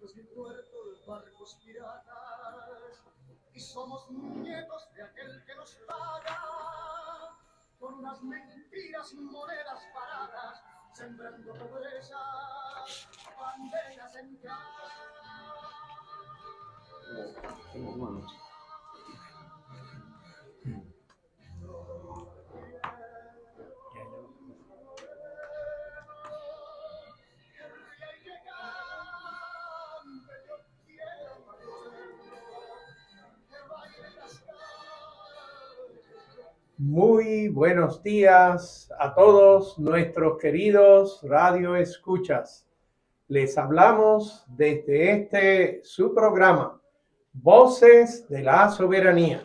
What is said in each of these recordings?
puertos y puertos, barcos piratas, y somos nietos de aquel que nos paga con unas mentiras monedas paradas, sembrando pobreza, banderas en casa. Muy buenos días a todos nuestros queridos radio escuchas. Les hablamos desde su programa, Voces de la Soberanía.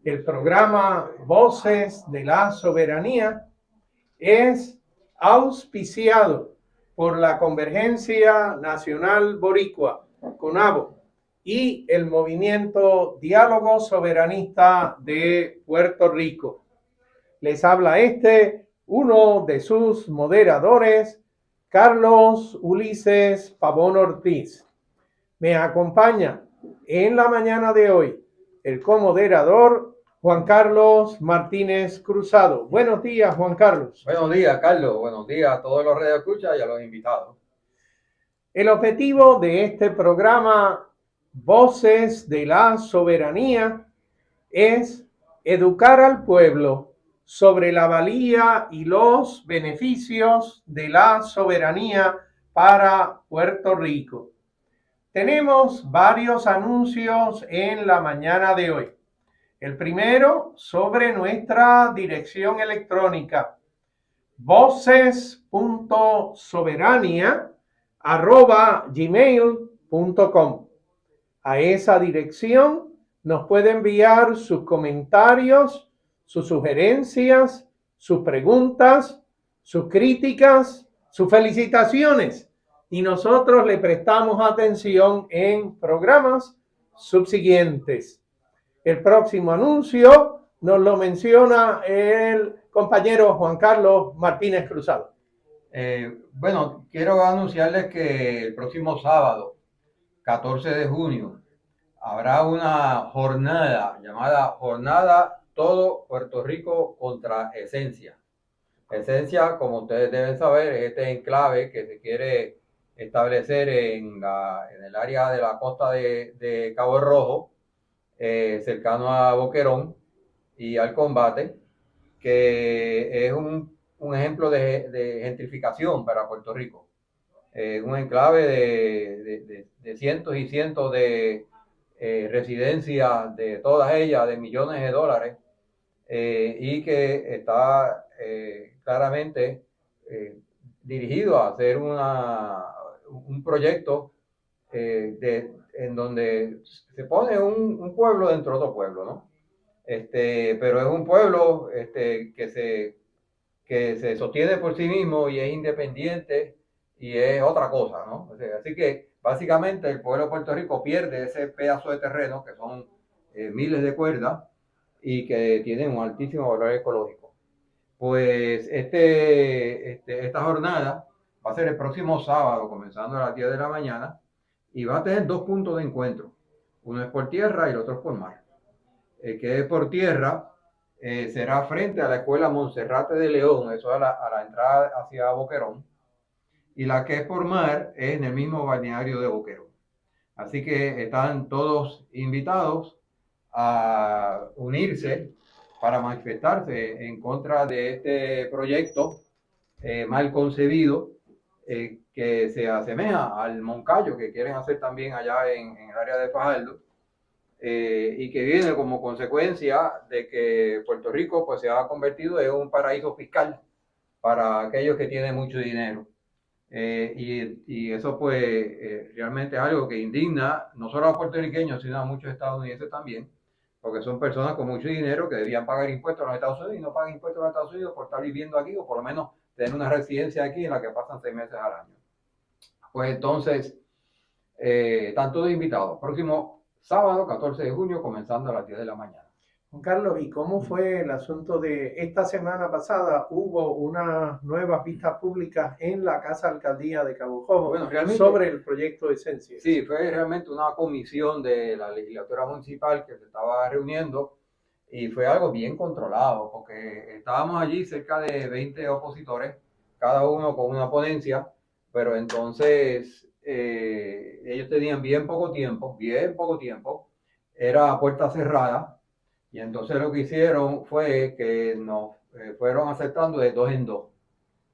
El programa Voces de la Soberanía es auspiciado por la Convergencia Nacional Boricua, CONABO, y el Movimiento Diálogo Soberanista de Puerto Rico. Les habla uno de sus moderadores, Carlos Ulises Pavón Ortiz. Me acompaña en la mañana de hoy el comoderador Juan Carlos Martínez Cruzado. Buenos días, Juan Carlos. Buenos días, Carlos. Buenos días a todos los radioescuchas y a los invitados. El objetivo de este programa, Voces de la Soberanía, es educar al pueblo sobre la valía y los beneficios de la soberanía para Puerto Rico. Tenemos varios anuncios en la mañana de hoy. El primero sobre nuestra dirección electrónica, voces.soberania@gmail.com. A esa dirección nos puede enviar sus comentarios, sus sugerencias, sus preguntas, sus críticas, sus felicitaciones. Y nosotros le prestamos atención en programas subsiguientes. El próximo anuncio nos lo menciona el compañero Juan Carlos Martínez Cruzado. Bueno, quiero anunciarles que el próximo sábado, 14 de junio, habrá una jornada llamada Jornada Todo Puerto Rico contra Esencia. Esencia, como ustedes deben saber, es este enclave que se quiere establecer en el área de la costa de Cabo Rojo, cercano a Boquerón y al Combate, que es un ejemplo de gentrificación para Puerto Rico. Un enclave de cientos y cientos de residencias, de todas ellas, de millones de dólares, y que está claramente dirigido a hacer un proyecto en donde se pone un pueblo dentro de otro pueblo, ¿no? Pero es un pueblo que se sostiene por sí mismo y es independiente y es otra cosa, ¿no? O sea, así que básicamente el pueblo de Puerto Rico pierde ese pedazo de terreno que son miles de cuerdas y que tienen un altísimo valor ecológico. Pues esta jornada va a ser el próximo sábado, comenzando a las 10 de la mañana, y va a tener dos puntos de encuentro. Uno es por tierra y el otro es por mar. El que es por tierra será frente a la escuela Monserrate de León, eso a la entrada hacia Boquerón, y la que es por mar es en el mismo balneario de Boquerón. Así que están todos invitados a unirse para manifestarse en contra de este proyecto mal concebido que se asemeja al Moncayo que quieren hacer también allá en el área de Fajardo, y que viene como consecuencia de que Puerto Rico pues, se ha convertido en un paraíso fiscal para aquellos que tienen mucho dinero. Y eso pues realmente es algo que indigna no solo a los puertorriqueños, sino a muchos estadounidenses también, porque son personas con mucho dinero que debían pagar impuestos a los Estados Unidos y no pagan impuestos a los Estados Unidos por estar viviendo aquí o por lo menos tener una residencia aquí en la que pasan 6 meses al año. Pues entonces, están todos invitados. Próximo sábado, 14 de junio, comenzando a las 10 de la mañana. Juan Carlos, ¿y cómo fue el asunto de esta semana pasada? Hubo unas nuevas vistas públicas en la Casa Alcaldía de Cabo Rojo Bueno, realmente, sobre el proyecto de Esencias. Sí, fue realmente una comisión de la legislatura municipal que se estaba reuniendo y fue algo bien controlado porque estábamos allí cerca de 20 opositores, cada uno con una ponencia, pero entonces ellos tenían bien poco tiempo, era a puerta cerrada. Y entonces lo que hicieron fue que nos fueron aceptando de dos en dos.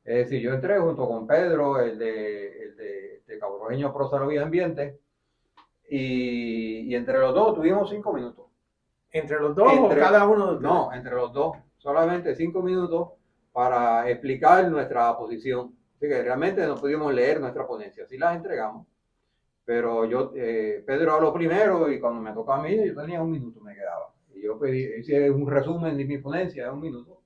Es decir, yo entré junto con Pedro, el de Cabo Rojeño Pro Salud y Ambiente, y entre los dos tuvimos 5 minutos. ¿Entre los dos o cada uno de ustedes? No, entre los dos, solamente 5 minutos para explicar nuestra posición. Así que realmente no pudimos leer nuestra ponencia, sí las entregamos, pero Pedro habló primero y cuando me tocó a mí, yo tenía 1 minuto, me quedaba. Y yo hice un resumen de mi ponencia de 1 minuto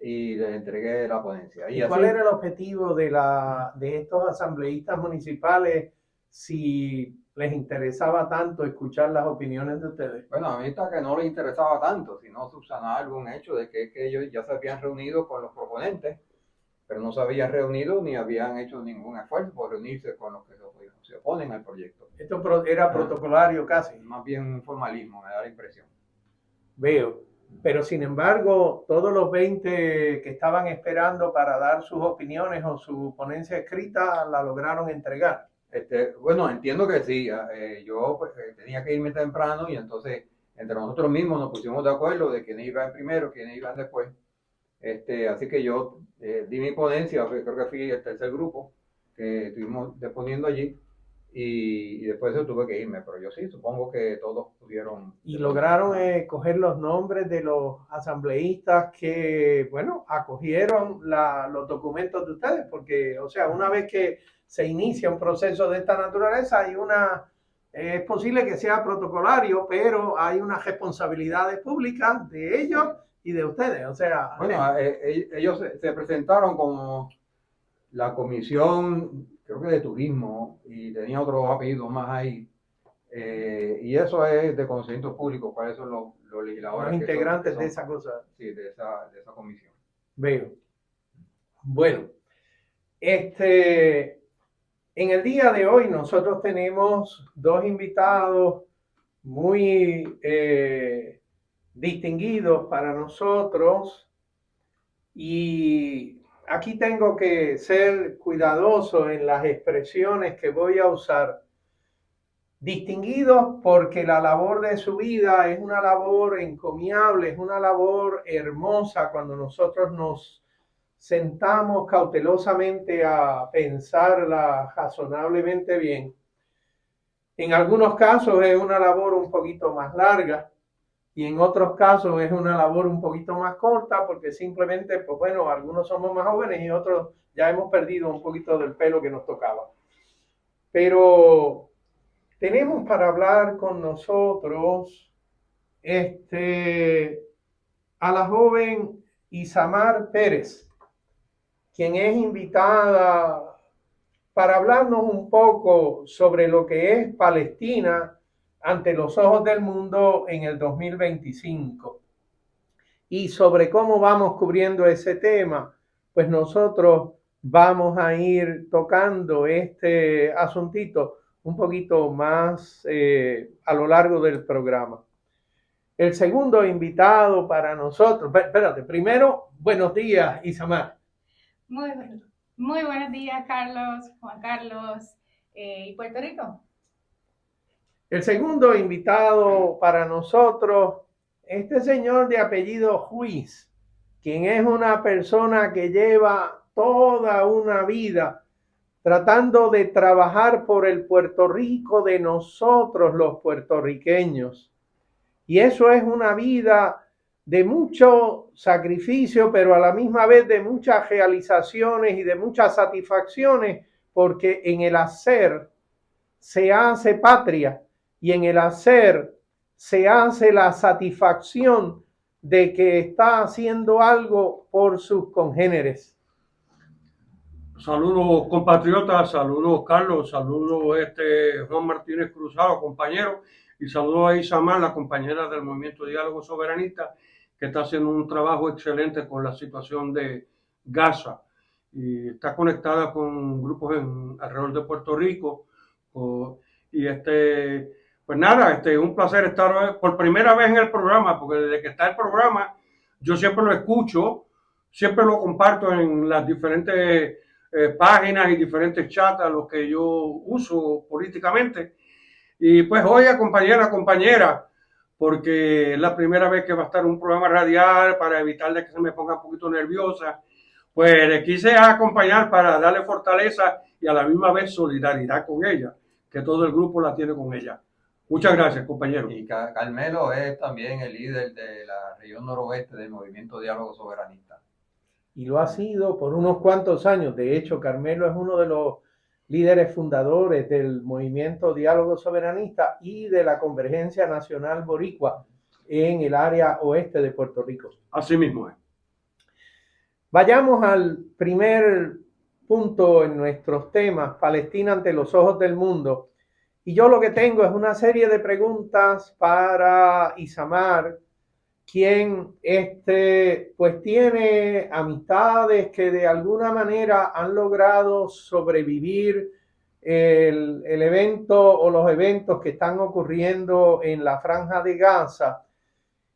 y les entregué la ponencia. ¿Y cuál era el objetivo de estos asambleístas municipales si les interesaba tanto escuchar las opiniones de ustedes? Bueno, a mí está que no les interesaba tanto, sino subsanar algún hecho de que ellos ya se habían reunido con los proponentes, pero no se habían reunido ni habían hecho ningún esfuerzo por reunirse con los que se oponen al proyecto. Esto era protocolario casi. Más bien un formalismo, me da la impresión. Veo. Pero sin embargo, todos los 20 que estaban esperando para dar sus opiniones o su ponencia escrita la lograron entregar. Bueno, entiendo que sí. Yo pues, tenía que irme temprano y entonces entre nosotros mismos nos pusimos de acuerdo de quiénes iban primero, quiénes iban después. Así que yo di mi ponencia, creo que fui el tercer grupo que estuvimos deponiendo allí y después de eso tuve que irme, pero yo sí, supongo que todos pudieron. Y lograron coger los nombres de los asambleístas que, bueno, acogieron los documentos de ustedes, porque, o sea, una vez que se inicia un proceso de esta naturaleza, es posible que sea protocolario, pero hay unas responsabilidades públicas de ellos y de ustedes, o sea. Bueno, ellos se presentaron como la comisión, creo que de turismo, y tenía otros apellidos más ahí. Y eso es de conocimiento público, cuáles son los legisladores. Los integrantes de esa cosa. Sí, de esa comisión. Veo. Bueno, en el día de hoy nosotros tenemos dos invitados muy distinguidos para nosotros y aquí tengo que ser cuidadoso en las expresiones que voy a usar. Distinguidos porque la labor de su vida es una labor encomiable, es una labor hermosa cuando nosotros nos sentamos cautelosamente a pensarla razonablemente bien. En algunos casos es una labor un poquito más larga y en otros casos es una labor un poquito más corta porque simplemente, pues bueno, algunos somos más jóvenes y otros ya hemos perdido un poquito del pelo que nos tocaba. Pero tenemos para hablar con nosotros a la joven Isamar Pérez, quien es invitada para hablarnos un poco sobre lo que es Palestina ante los ojos del mundo en el 2025 y sobre cómo vamos cubriendo ese tema. Pues nosotros vamos a ir tocando este asuntito un poquito más a lo largo del programa. El segundo invitado para nosotros, espérate, primero, buenos días, Isamar. Muy buenos días, Carlos, Juan Carlos y Puerto Rico. El segundo invitado para nosotros, este señor de apellido Juiz, quien es una persona que lleva toda una vida tratando de trabajar por el Puerto Rico de nosotros los puertorriqueños. Y eso es una vida de mucho sacrificio, pero a la misma vez de muchas realizaciones y de muchas satisfacciones, porque en el hacer se hace patria y en el hacer se hace la satisfacción de que está haciendo algo por sus congéneres. Saludos compatriotas, saludos Carlos, saludos Juan Martínez Cruzado, compañero. Y saludo a Isamar, la compañera del Movimiento Diálogo Soberanista, que está haciendo un trabajo excelente con la situación de Gaza. Y está conectada con grupos alrededor de Puerto Rico. Y pues nada, un placer estar por primera vez en el programa, porque desde que está el programa, yo siempre lo escucho, siempre lo comparto en las diferentes páginas y diferentes chats a los que yo uso políticamente. Y pues hoy acompañé a la compañera, porque es la primera vez que va a estar un programa radial para evitar de que se me ponga un poquito nerviosa. Pues le quise acompañar para darle fortaleza y a la misma vez solidaridad con ella, que todo el grupo la tiene con ella. Muchas gracias, compañero. Y Carmelo es también el líder de la región noroeste del Movimiento Diálogo Soberanista. Y lo ha sido por unos cuantos años. De hecho, Carmelo es uno de los líderes fundadores del Movimiento Diálogo Soberanista y de la Convergencia Nacional Boricua en el área oeste de Puerto Rico. Así mismo es. Vayamos al primer punto en nuestros temas, Palestina ante los ojos del mundo. Y yo lo que tengo es una serie de preguntas para Isamar, quien pues tiene amistades que de alguna manera han logrado sobrevivir el evento o los eventos que están ocurriendo en la Franja de Gaza.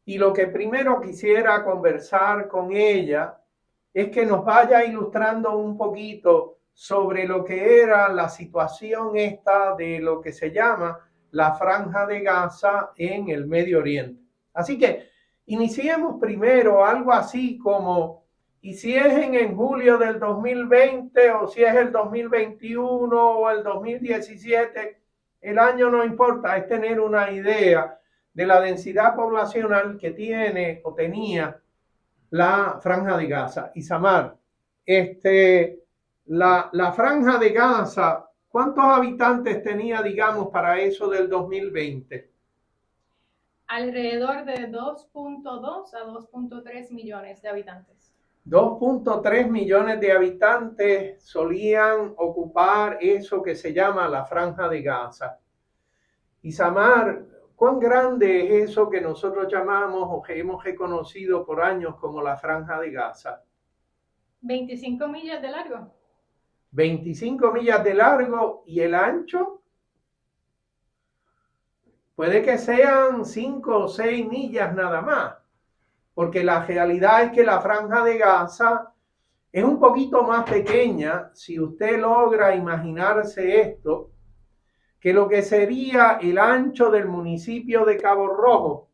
Y lo que primero quisiera conversar con ella es que nos vaya ilustrando un poquito sobre lo que era la situación esta de lo que se llama la Franja de Gaza en el Medio Oriente. Así que iniciemos primero algo así como, y si es en julio del 2020 o si es el 2021 o el 2017, el año no importa, es tener una idea de la densidad poblacional que tiene o tenía la Franja de Gaza. Isamar, la Franja de Gaza, ¿cuántos habitantes tenía, digamos, para eso del 2020? Alrededor de 2.2 a 2.3 millones de habitantes. 2.3 millones de habitantes solían ocupar eso que se llama la Franja de Gaza. Isamar, ¿cuán grande es eso que nosotros llamamos o que hemos reconocido por años como la Franja de Gaza? 25 millas de largo. 25 millas de largo, ¿y el ancho? Puede que sean 5 o 6 millas nada más, porque la realidad es que la Franja de Gaza es un poquito más pequeña, si usted logra imaginarse esto, que lo que sería el ancho del municipio de Cabo Rojo,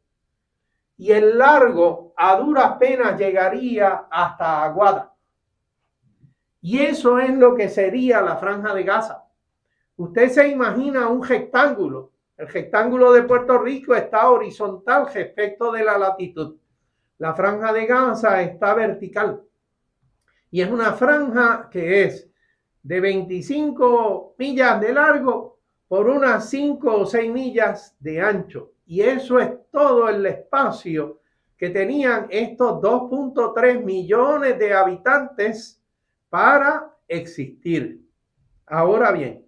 y el largo a duras penas llegaría hasta Aguada. Y eso es lo que sería la Franja de Gaza. Usted se imagina un rectángulo. El rectángulo de Puerto Rico está horizontal respecto de la latitud. La Franja de Gaza está vertical. Y es una franja que es de 25 millas de largo por unas 5 o 6 millas de ancho. Y eso es todo el espacio que tenían estos 2.3 millones de habitantes para existir. Ahora bien,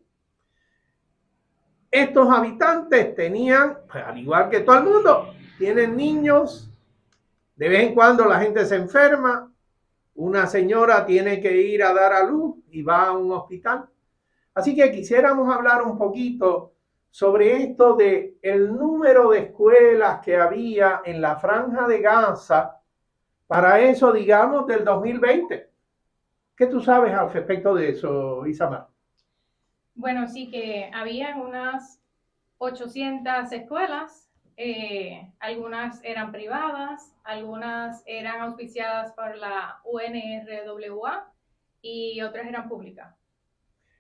estos habitantes tenían, al igual que todo el mundo, tienen niños, de vez en cuando la gente se enferma, una señora tiene que ir a dar a luz y va a un hospital. Así que quisiéramos hablar un poquito sobre esto de el número de escuelas que había en la Franja de Gaza para eso, digamos, del 2020. ¿Qué tú sabes al respecto de eso, Isamar? Bueno, sí que habían unas 800 escuelas, algunas eran privadas, algunas eran auspiciadas por la UNRWA y otras eran públicas.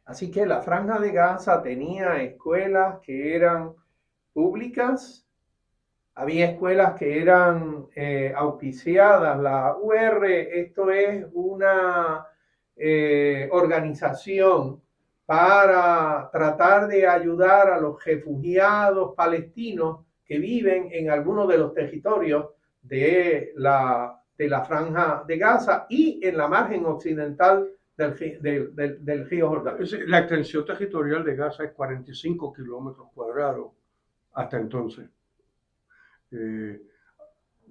Así que la Franja de Gaza tenía escuelas que eran públicas, había escuelas que eran auspiciadas. La UR, esto es una organización para tratar de ayudar a los refugiados palestinos que viven en algunos de los territorios de la Franja de Gaza y en la margen occidental del río Jordán. La extensión territorial de Gaza es 45 kilómetros cuadrados hasta entonces.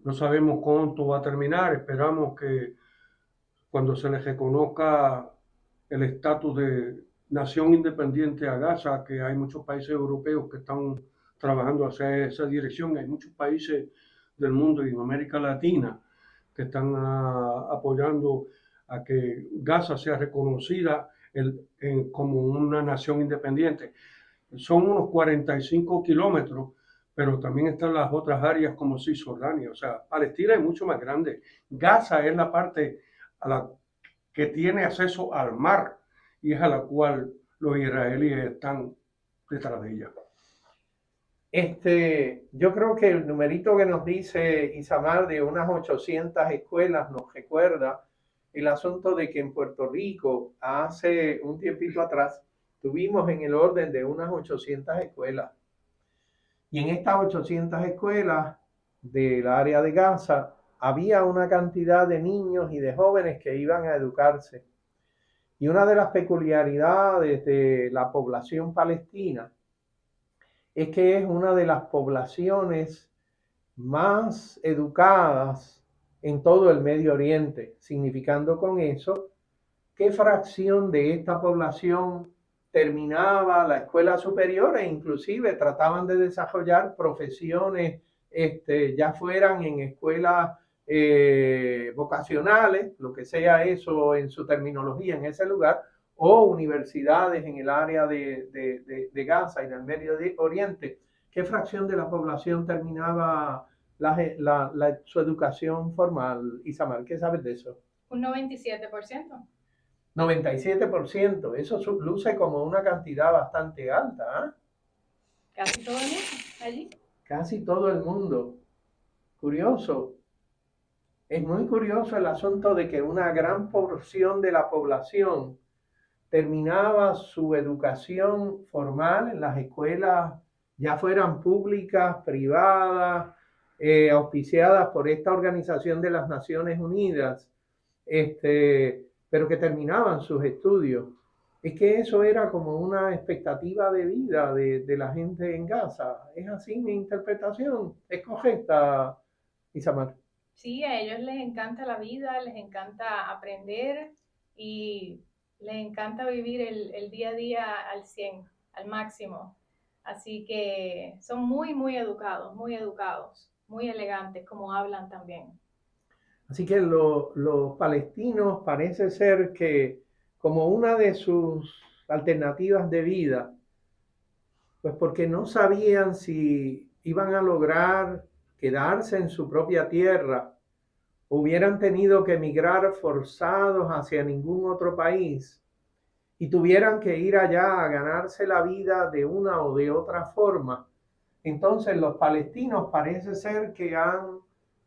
No sabemos cuánto va a terminar, esperamos que cuando se les reconozca el estatus de nación independiente a Gaza, que hay muchos países europeos que están trabajando hacia esa dirección, hay muchos países del mundo y en América Latina que están apoyando a que Gaza sea reconocida como una nación independiente. Son unos 45 kilómetros, pero también están las otras áreas como Cisjordania. O sea, Palestina es mucho más grande. Gaza es la parte a la que tiene acceso al mar y es a la cual los israelíes están detrás de ella. Yo creo que el numerito que nos dice Isamar de unas 800 escuelas nos recuerda el asunto de que en Puerto Rico hace un tiempito atrás tuvimos en el orden de unas 800 escuelas. Y en estas 800 escuelas del área de Gaza había una cantidad de niños y de jóvenes que iban a educarse. Y una de las peculiaridades de la población palestina es que es una de las poblaciones más educadas en todo el Medio Oriente, significando con eso qué fracción de esta población terminaba la escuela superior e inclusive trataban de desarrollar profesiones, ya fueran en escuelas vocacionales, lo que sea eso en su terminología en ese lugar, o universidades en el área de Gaza y del Medio Oriente. ¿Qué fracción de la población terminaba su educación formal, Isamar? ¿Qué sabes de eso? Un 97%. 97%, eso luce como una cantidad bastante alta, ¿eh? Casi todo el mundo allí. Casi todo el mundo. Curioso. Es muy curioso el asunto de que una gran porción de la población terminaba su educación formal en las escuelas, ya fueran públicas, privadas, auspiciadas por esta Organización de las Naciones Unidas, pero que terminaban sus estudios. Es que eso era como una expectativa de vida de la gente en Gaza. ¿Es así mi interpretación? ¿Es correcta, Isamar? Sí, a ellos les encanta la vida, les encanta aprender y les encanta vivir el día a día al 100, al máximo. Así que son muy educados, muy elegantes, como hablan también. Así que los palestinos parece ser que como una de sus alternativas de vida, pues porque no sabían si iban a lograr quedarse en su propia tierra, hubieran tenido que emigrar forzados hacia ningún otro país y tuvieran que ir allá a ganarse la vida de una o de otra forma. Entonces los palestinos parece ser que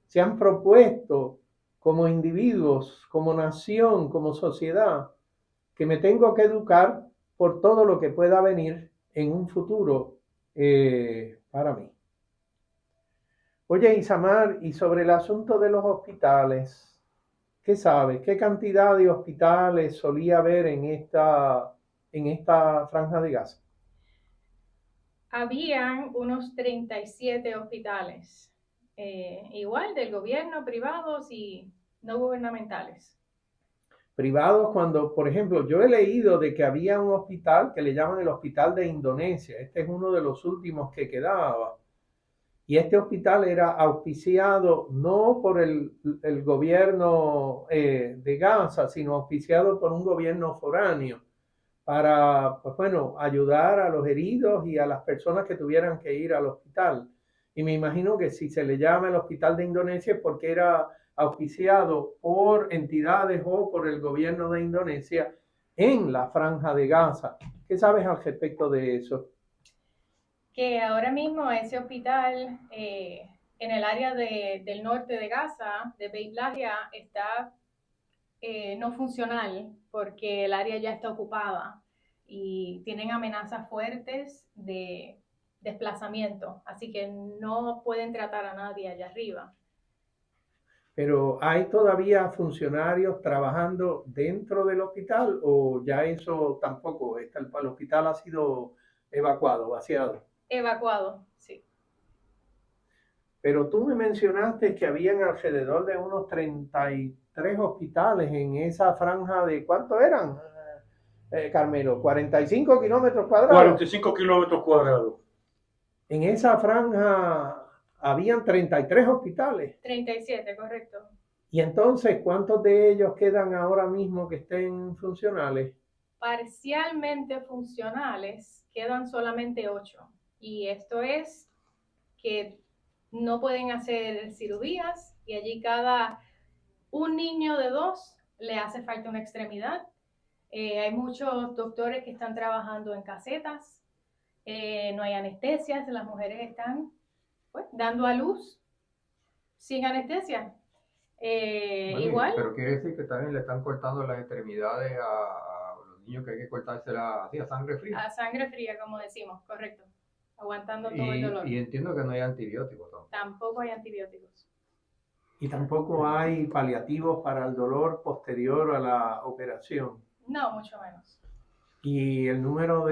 se han propuesto como individuos, como nación, como sociedad, que me tengo que educar por todo lo que pueda venir en un futuro para mí. Oye, Isamar, y sobre el asunto de los hospitales, ¿qué sabes? ¿Qué cantidad de hospitales solía haber en esta franja de Gaza? Habían unos 37 hospitales, igual del gobierno, privados y no gubernamentales. Privados cuando, por ejemplo, yo he leído de que había un hospital que le llaman el Hospital de Indonesia. Este es uno de los últimos que quedaba. Y este hospital era auspiciado no por el gobierno de Gaza, sino auspiciado por un gobierno foráneo para, pues bueno, ayudar a los heridos y a las personas que tuvieran que ir al hospital. Y me imagino que si se le llama el Hospital de Indonesia es porque era auspiciado por entidades o por el gobierno de Indonesia en la franja de Gaza. ¿Qué sabes al respecto de eso? Que ahora mismo ese hospital en el área del norte de Gaza, de Beit Lahia, está no funcional porque el área ya está ocupada y tienen amenazas fuertes de desplazamiento, así que no pueden tratar a nadie allá arriba. Pero ¿hay todavía funcionarios trabajando dentro del hospital o ya eso tampoco? El hospital ha sido evacuado, vaciado. Evacuado, sí. pero tú me mencionaste que habían alrededor de unos 33 hospitales en esa franja de, ¿cuánto eran, Carmelo? 45 kilómetros cuadrados. 45 kilómetros cuadrados. En esa franja habían 33 hospitales. 37, correcto. Y entonces, ¿cuántos de ellos quedan ahora mismo que estén funcionales? Parcialmente funcionales, quedan solamente 8. Y esto es que no pueden hacer cirugías y allí un niño de 2 le hace falta una extremidad. Hay muchos doctores que están trabajando en casetas, no hay anestesias, las mujeres están pues, dando a luz sin anestesia. Bueno, Igual. Pero quiere decir que también le están cortando las extremidades a los niños que hay que cortárselas así a sangre fría. A sangre fría, como decimos, correcto. Aguantando todo el dolor. Y entiendo que no hay antibióticos tampoco. Tampoco hay antibióticos. Y tampoco hay paliativos para el dolor posterior a la operación. No, mucho menos. Y el número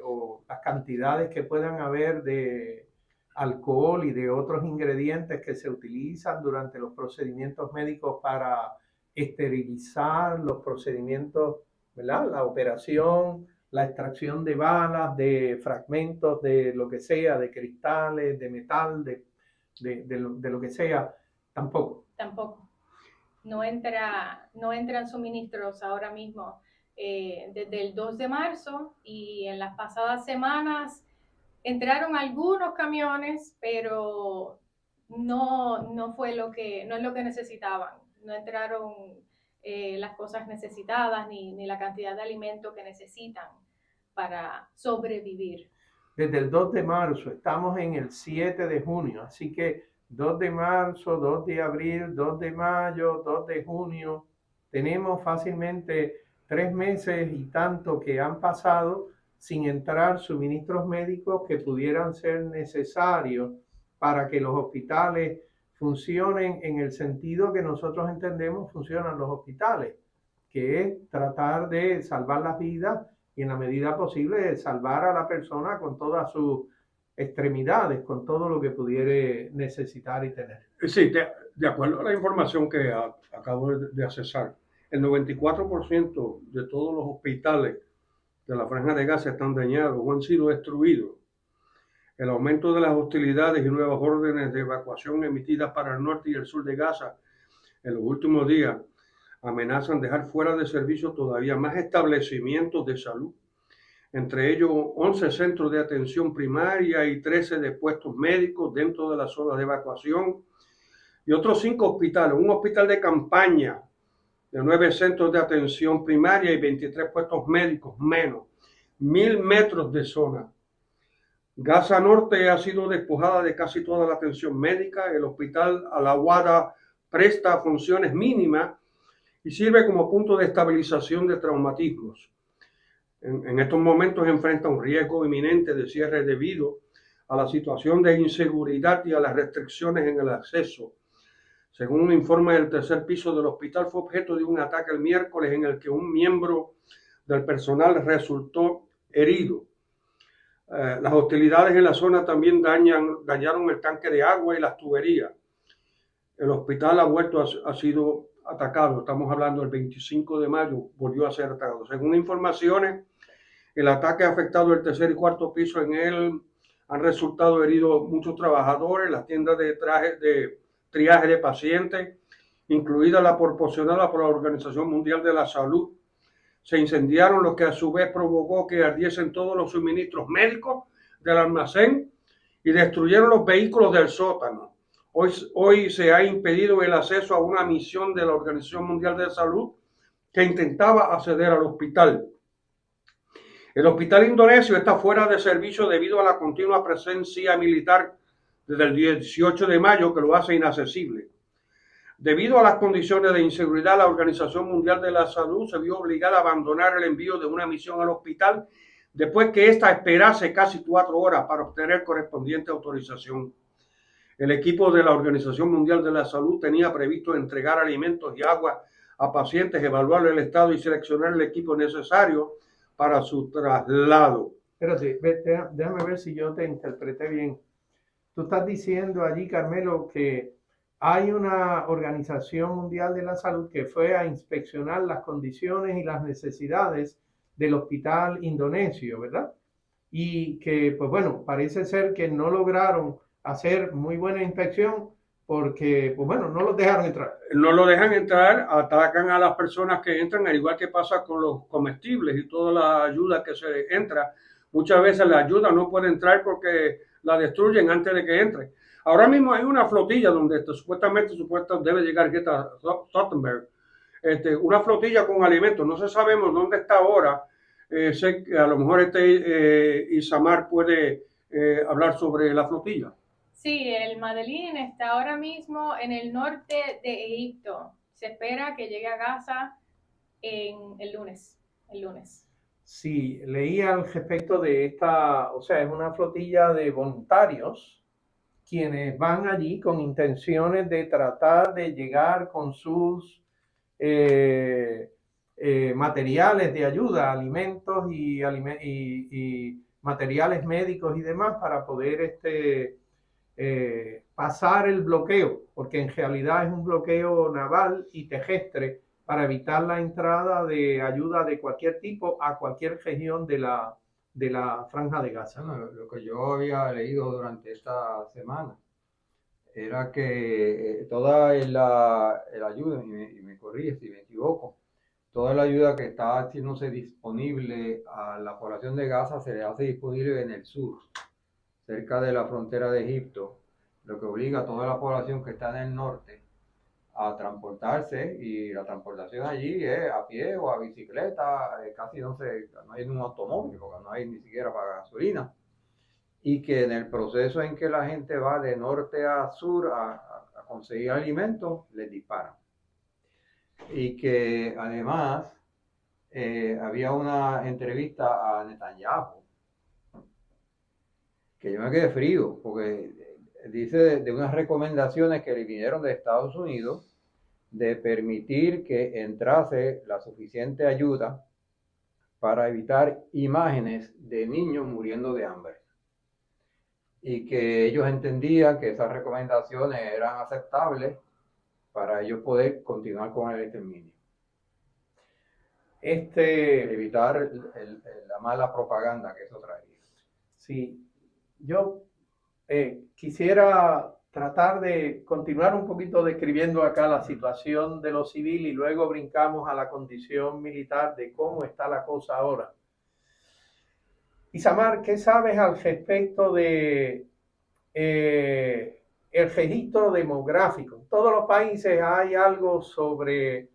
o las cantidades que puedan haber de alcohol y de otros ingredientes que se utilizan durante los procedimientos médicos para esterilizar los procedimientos, ¿verdad? La operación, la extracción de balas, de fragmentos de lo que sea, de cristales, de metal, de lo que sea, tampoco. Tampoco. No entran suministros ahora mismo desde el 2 de marzo y en las pasadas semanas entraron algunos camiones, pero no es lo que necesitaban. No entraron las cosas necesitadas ni la cantidad de alimento que necesitan para sobrevivir. Desde el 2 de marzo, estamos en el 7 de junio, así que 2 de marzo, 2 de abril, 2 de mayo, 2 de junio, tenemos fácilmente 3 meses y tanto que han pasado sin entrar suministros médicos que pudieran ser necesarios para que los hospitales funcionen en el sentido que nosotros entendemos funcionan los hospitales, que es tratar de salvar las vidas y en la medida posible de salvar a la persona con todas sus extremidades, con todo lo que pudiera necesitar y tener. Sí, de acuerdo a la información que acabo de accesar, el 94% de todos los hospitales de la Franja de Gaza están dañados o han sido destruidos. El aumento de las hostilidades y nuevas órdenes de evacuación emitidas para el norte y el sur de Gaza en los últimos días amenazan dejar fuera de servicio todavía más establecimientos de salud, entre ellos 11 centros de atención primaria y 13 de puestos médicos dentro de la zona de evacuación y otros 5 hospitales, un hospital de campaña de 9 centros de atención primaria y 23 puestos médicos menos, 1000 metros de zona. Gaza Norte ha sido despojada de casi toda la atención médica. El hospital Al-Awada presta funciones mínimas y sirve como punto de estabilización de traumatismos. En estos momentos enfrenta un riesgo inminente de cierre debido a la situación de inseguridad y a las restricciones en el acceso. Según un informe del tercer piso del hospital, fue objeto de un ataque el miércoles en el que un miembro del personal resultó herido. Las hostilidades en la zona también dañaron el tanque de agua y las tuberías. El hospital ha sido atacado. Estamos hablando del 25 de mayo, volvió a ser atacado. Según informaciones, el ataque ha afectado el tercer y cuarto piso. En él han resultado heridos muchos trabajadores, las tiendas de triaje de pacientes, incluida la proporcionada por la Organización Mundial de la Salud, se incendiaron, lo que a su vez provocó que ardiesen todos los suministros médicos del almacén y destruyeron los vehículos del sótano. Hoy se ha impedido el acceso a una misión de la Organización Mundial de la Salud que intentaba acceder al hospital. El hospital indonesio está fuera de servicio debido a la continua presencia militar desde el 18 de mayo que lo hace inaccesible. Debido a las condiciones de inseguridad, la Organización Mundial de la Salud se vio obligada a abandonar el envío de una misión al hospital después que ésta esperase casi 4 horas para obtener correspondiente autorización. El equipo de la Organización Mundial de la Salud tenía previsto entregar alimentos y agua a pacientes, evaluar el estado y seleccionar el equipo necesario para su traslado. Espérate, déjame ver si yo te interpreté bien. Tú estás diciendo allí, Carmelo, que hay una Organización Mundial de la Salud que fue a inspeccionar las condiciones y las necesidades del hospital indonesio, ¿verdad? Y que, pues bueno, parece ser que no lograron hacer muy buena inspección porque, pues bueno, no los dejaron entrar. No lo dejan entrar, atacan a las personas que entran, al igual que pasa con los comestibles y toda la ayuda que se entra. Muchas veces la ayuda no puede entrar porque la destruyen antes de que entre. Ahora mismo hay una flotilla donde supuestamente debe llegar Greta Thunberg. Una flotilla con alimentos. No sabemos dónde está ahora. Sé que a lo mejor Isamar puede hablar sobre la flotilla. Sí, el Madeline está ahora mismo en el norte de Egipto. Se espera que llegue a Gaza el lunes. Sí, leí al respecto de esta, o sea, es una flotilla de voluntarios quienes van allí con intenciones de tratar de llegar con sus materiales de ayuda, alimentos y materiales médicos y demás para poder pasar el bloqueo, porque en realidad es un bloqueo naval y terrestre para evitar la entrada de ayuda de cualquier tipo a cualquier región de la Franja de Gaza. Bueno, lo que yo había leído durante esta semana era que toda la ayuda, y me corrige si me equivoco, toda la ayuda que está haciéndose disponible a la población de Gaza se le hace disponible en el sur, cerca de la frontera de Egipto, lo que obliga a toda la población que está en el norte a transportarse, y la transportación allí es a pie o a bicicleta, casi no hay un automóvil, porque no hay ni siquiera para gasolina, y que en el proceso en que la gente va de norte a sur a conseguir alimentos, les disparan. Y que además había una entrevista a Netanyahu, que yo me quedé frío, porque dice de unas recomendaciones que le vinieron de Estados Unidos de permitir que entrase la suficiente ayuda para evitar imágenes de niños muriendo de hambre. Y que ellos entendían que esas recomendaciones eran aceptables para ellos poder continuar con el exterminio. Evitar la mala propaganda que eso traería. Sí, yo quisiera tratar de continuar un poquito describiendo acá la situación de lo civil y luego brincamos a la condición militar de cómo está la cosa ahora. Isamar, ¿qué sabes al respecto de el registro demográfico? En todos los países hay algo sobre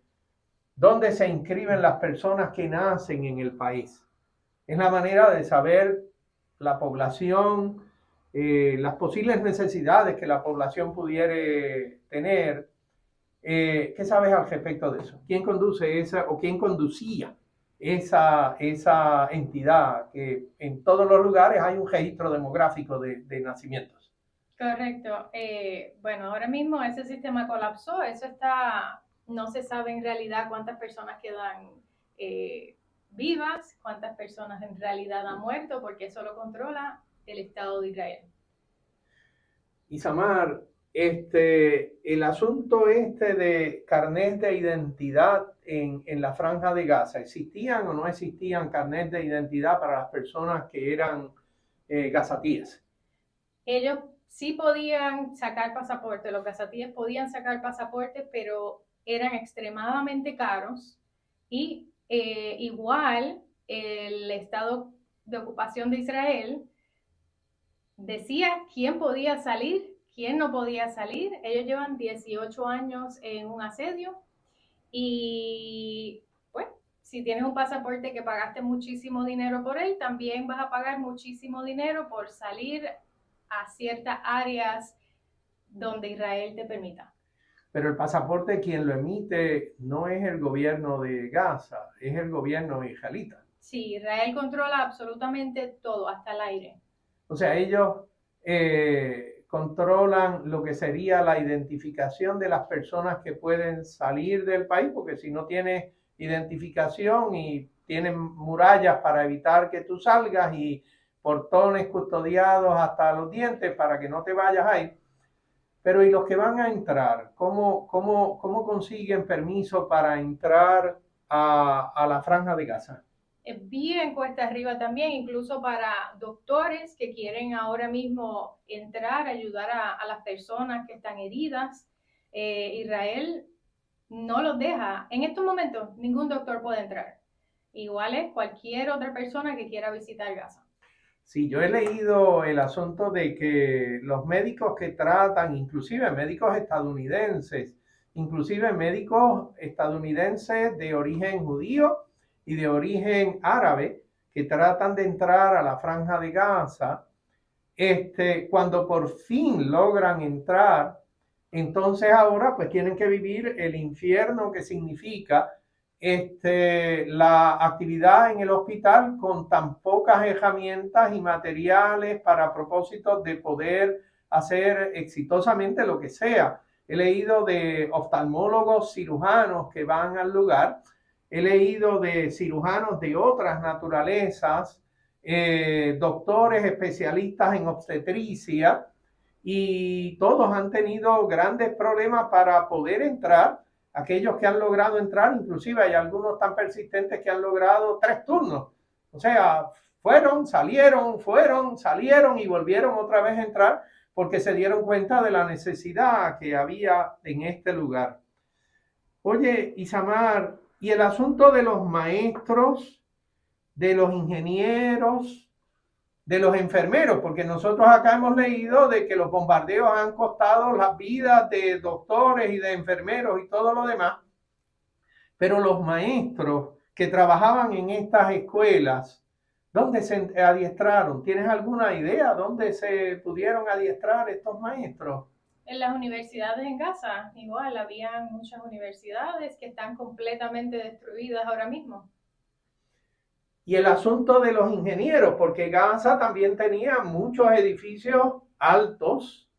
dónde se inscriben las personas que nacen en el país. Es la manera de saber la población, las posibles necesidades que la población pudiera tener. ¿Qué sabes al respecto de eso? ¿Quién conduce esa o quién conducía esa entidad que en todos los lugares hay un registro demográfico de nacimientos? Correcto. Bueno, ahora mismo ese sistema colapsó. No se sabe en realidad cuántas personas quedan vivas, cuántas personas en realidad han muerto, porque eso lo controla el Estado de Israel. Isamar, el asunto de carnet de identidad en la Franja de Gaza, ¿existían o no existían carnet de identidad para las personas que eran gazatíes? Ellos sí podían sacar pasaporte, los gazatíes podían sacar pasaporte, pero eran extremadamente caros y igual el Estado de ocupación de Israel decía quién podía salir, quién no podía salir. Ellos llevan 18 años en un asedio y pues si tienes un pasaporte que pagaste muchísimo dinero por él, también vas a pagar muchísimo dinero por salir a ciertas áreas donde Israel te permita. Pero el pasaporte quien lo emite no es el gobierno de Gaza, es el gobierno israelita. Sí, Israel controla absolutamente todo, hasta el aire. O sea, ellos controlan lo que sería la identificación de las personas que pueden salir del país, porque si no tienes identificación y tienen murallas para evitar que tú salgas y portones custodiados hasta los dientes para que no te vayas ahí. Pero ¿y los que van a entrar? ¿Cómo consiguen permiso para entrar a la Franja de Gaza? Bien cuesta arriba también, incluso para doctores que quieren ahora mismo entrar, ayudar a las personas que están heridas. Israel no los deja. En estos momentos, ningún doctor puede entrar. Igual es cualquier otra persona que quiera visitar Gaza. Sí, yo he leído el asunto de que los médicos que tratan, inclusive médicos estadounidenses de origen judío y de origen árabe, que tratan de entrar a la Franja de Gaza, cuando por fin logran entrar, entonces ahora pues tienen que vivir el infierno que significa la actividad en el hospital con tan pocas herramientas y materiales para propósitos de poder hacer exitosamente lo que sea. He leído de oftalmólogos cirujanos que van al lugar, he leído de cirujanos de otras naturalezas, doctores especialistas en obstetricia, y todos han tenido grandes problemas para poder entrar. Aquellos que han logrado entrar, inclusive hay algunos tan persistentes que han logrado 3 turnos. O sea, salieron y volvieron otra vez a entrar porque se dieron cuenta de la necesidad que había en este lugar. Oye, Isamar, y el asunto de los maestros, de los ingenieros, de los enfermeros, porque nosotros acá hemos leído de que los bombardeos han costado las vidas de doctores y de enfermeros y todo lo demás, pero los maestros que trabajaban en estas escuelas, ¿dónde se adiestraron? ¿Tienes alguna idea dónde se pudieron adiestrar estos maestros? En las universidades en Gaza, igual, había muchas universidades que están completamente destruidas ahora mismo. Y el asunto de los ingenieros, porque Gaza también tenía muchos edificios altos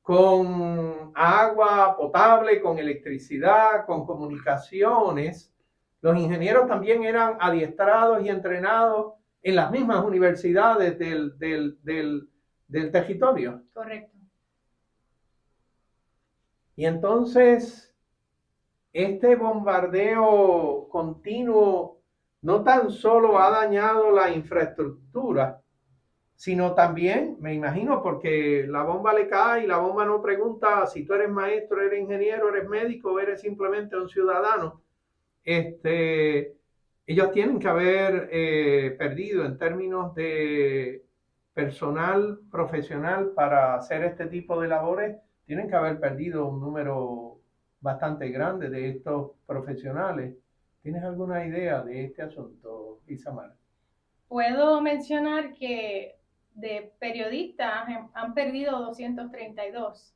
con agua potable, con electricidad, con comunicaciones. Los ingenieros también eran adiestrados y entrenados en las mismas universidades del territorio. Correcto. Y entonces, este bombardeo continuo no tan solo ha dañado la infraestructura, sino también, me imagino, porque la bomba le cae y la bomba no pregunta si tú eres maestro, eres ingeniero, eres médico o eres simplemente un ciudadano. Ellos tienen que haber perdido en términos de personal profesional para hacer este tipo de labores, tienen que haber perdido un número bastante grande de estos profesionales. ¿Tienes alguna idea de este asunto, Isamar? Puedo mencionar que de periodistas han perdido 232.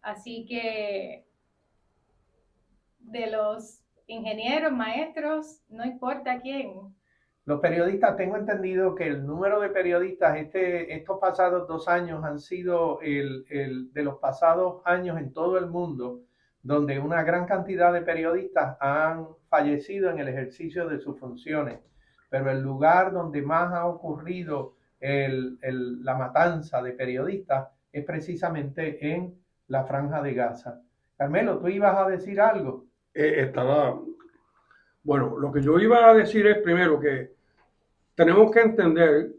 Así que de los ingenieros, maestros, no importa quién. Los periodistas, tengo entendido que el número de periodistas estos pasados 2 años han sido de los pasados años en todo el mundo, donde una gran cantidad de periodistas han fallecido en el ejercicio de sus funciones. Pero el lugar donde más ha ocurrido la matanza de periodistas es precisamente en la Franja de Gaza. Carmelo, ¿tú ibas a decir algo? Bueno, lo que yo iba a decir es primero que tenemos que entender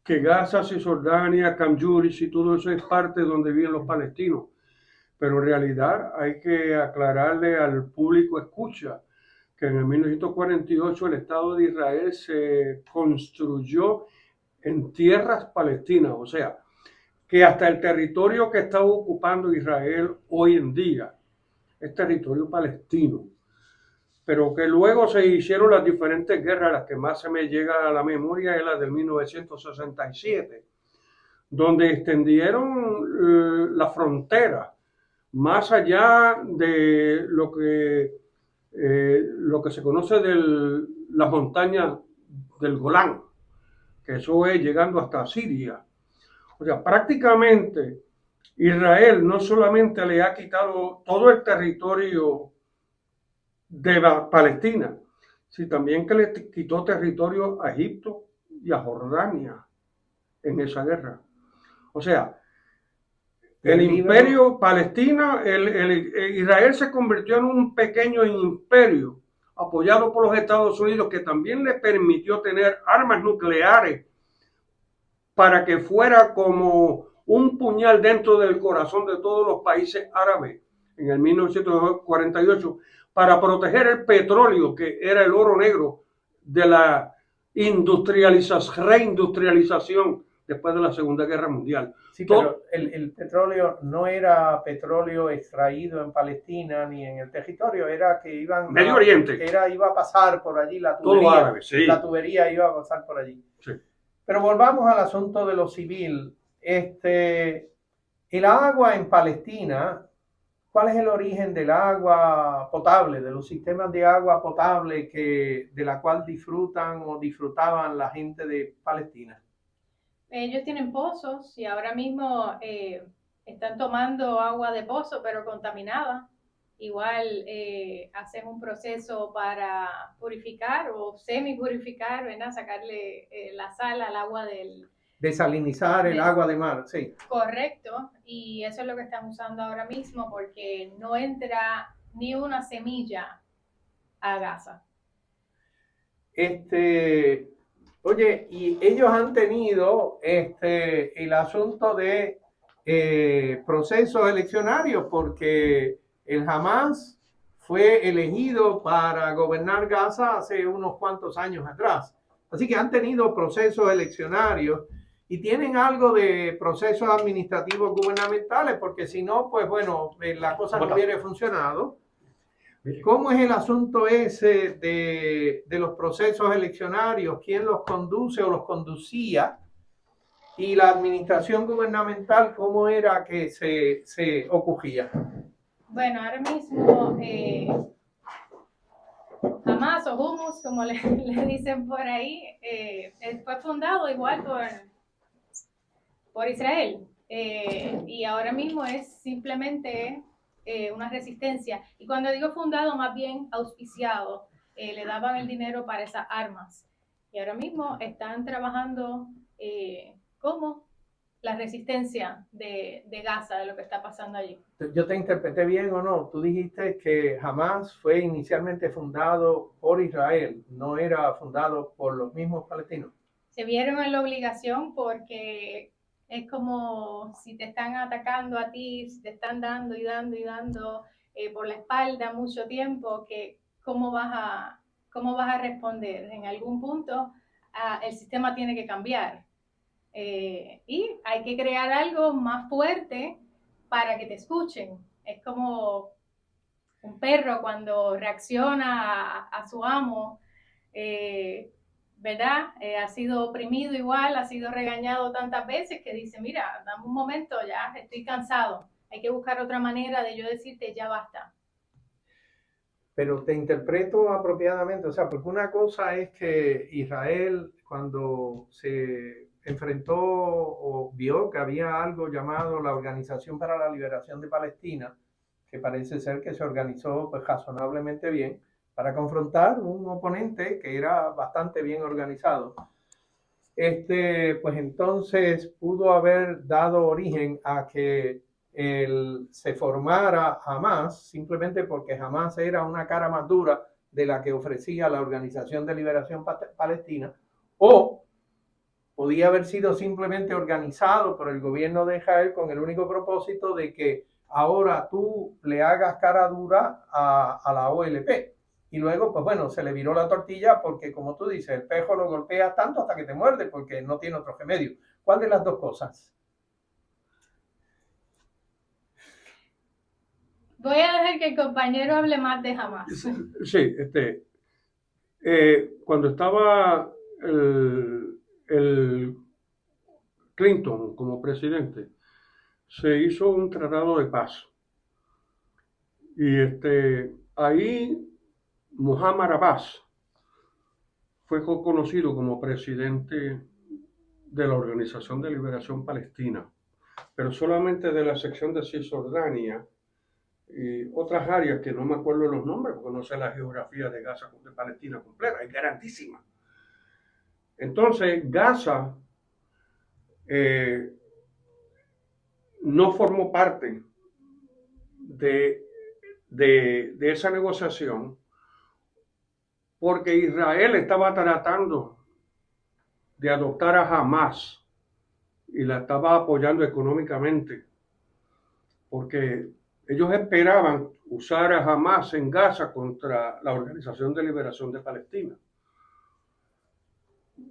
que Gaza, Cisjordania, Camp Yuris y todo eso es parte de donde viven los palestinos. Pero en realidad hay que aclararle al público escucha que en el 1948 el Estado de Israel se construyó en tierras palestinas, o sea, que hasta el territorio que está ocupando Israel hoy en día es territorio palestino, pero que luego se hicieron las diferentes guerras. Las que más se me llega a la memoria es la del 1967, donde extendieron la frontera más allá de lo que se conoce de las montañas del Golán, que eso es llegando hasta Siria. O sea, prácticamente Israel no solamente le ha quitado todo el territorio de Palestina, sino también que le quitó territorio a Egipto y a Jordania. en esa guerra. O sea, El el Líbano. imperio Palestina, Israel se convirtió en un pequeño imperio apoyado por los Estados Unidos, que también le permitió tener armas nucleares para que fuera como un puñal dentro del corazón de todos los países árabes en el 1948, para proteger el petróleo, que era el oro negro de la reindustrialización después de la Segunda Guerra Mundial. Sí, pero el petróleo no era petróleo extraído en Palestina ni en el territorio, era que Medio Oriente. Iba a pasar por allí la Todo tubería. árabe, sí. La tubería iba a pasar por allí. Sí. Pero volvamos al asunto de lo civil. El agua en Palestina, ¿cuál es el origen del agua potable, de los sistemas de agua potable de la cual disfrutan o disfrutaban la gente de Palestina? Ellos tienen pozos y ahora mismo están tomando agua de pozo, pero contaminada. Igual hacen un proceso para purificar o semi-purificar, ¿verdad? Sacarle la sal al agua del... Desalinizar el agua de mar, sí. Correcto, y eso es lo que están usando ahora mismo porque no entra ni una semilla a Gaza. Oye, y ellos han tenido el asunto de procesos eleccionarios porque el Hamas fue elegido para gobernar Gaza hace unos cuantos años atrás. Así que han tenido procesos eleccionarios y tienen algo de procesos administrativos gubernamentales porque si no, pues bueno, la cosa no hubiera funcionado. ¿Cómo es el asunto ese de los procesos eleccionarios? ¿Quién los conduce o los conducía? Y la administración gubernamental, ¿cómo era que se ocurría? Bueno, ahora mismo Hamas o Hummus, como le dicen por ahí, fue fundado igual por Israel. Y ahora mismo es simplemente una resistencia. Y cuando digo fundado, más bien auspiciado, le daban el dinero para esas armas. Y ahora mismo están trabajando como la resistencia de Gaza, de lo que está pasando allí. ¿Yo te interpreté bien o no? Tú dijiste que Hamas fue inicialmente fundado por Israel, no era fundado por los mismos palestinos. Se vieron en la obligación porque es como si te están atacando a ti, si te están dando y dando y dando por la espalda mucho tiempo, que ¿cómo vas a responder? En algún punto el sistema tiene que cambiar. Y hay que crear algo más fuerte para que te escuchen. Es como un perro cuando reacciona a su amo, ¿verdad? Ha sido oprimido igual, ha sido regañado tantas veces que dice, mira, dame un momento, ya estoy cansado. Hay que buscar otra manera de yo decirte, ya basta. Pero te interpreto apropiadamente, o sea, porque una cosa es que Israel, cuando se enfrentó o vio que había algo llamado la Organización para la Liberación de Palestina, que parece ser que se organizó pues razonablemente bien para confrontar un oponente que era bastante bien organizado. Pues entonces pudo haber dado origen a que se formara Hamas, simplemente porque Hamas era una cara más dura de la que ofrecía la Organización de Liberación Palestina, o podía haber sido simplemente organizado por el gobierno de Israel con el único propósito de que ahora tú le hagas cara dura a la OLP. Y luego, pues bueno, se le viró la tortilla porque, como tú dices, el pejo lo golpea tanto hasta que te muerde porque no tiene otro remedio. ¿Cuál de las dos cosas? Voy a dejar que el compañero hable más de Hamas. Sí, cuando estaba el Clinton como presidente, se hizo un tratado de paz. Y ahí Muhammad Abbas fue conocido como presidente de la Organización de Liberación Palestina, pero solamente de la sección de Cisjordania y otras áreas que no me acuerdo los nombres porque no sé la geografía de Gaza, de Palestina completa, es grandísima. Entonces Gaza no formó parte de esa negociación porque Israel estaba tratando de adoptar a Hamas y la estaba apoyando económicamente, porque ellos esperaban usar a Hamas en Gaza contra la Organización de Liberación de Palestina.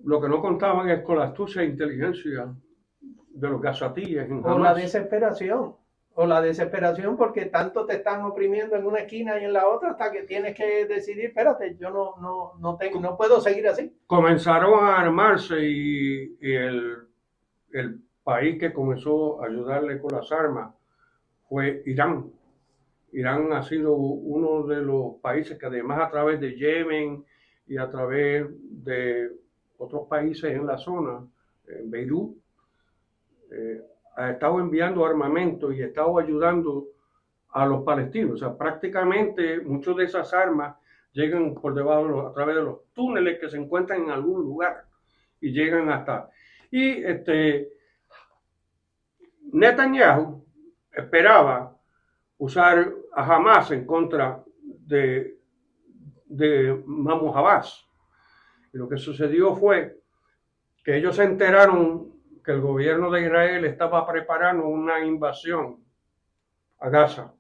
Lo que no contaban es con la astucia e inteligencia de los gazatíes en Hamas. O la desesperación porque tanto te están oprimiendo en una esquina y en la otra hasta que tienes que decidir, espérate, yo no puedo seguir así. Comenzaron a armarse y el país que comenzó a ayudarle con las armas fue Irán. Irán ha sido uno de los países que además a través de Yemen y a través de otros países en la zona, en Beirut, ha estado enviando armamento y ha estado ayudando a los palestinos. O sea, prácticamente muchas de esas armas llegan por debajo, a través de los túneles que se encuentran en algún lugar y llegan hasta. Y Netanyahu esperaba usar a Hamas en contra de Mahmoud Abbas. Y lo que sucedió fue que ellos se enteraron que el gobierno de Israel estaba preparando una invasión a Gaza.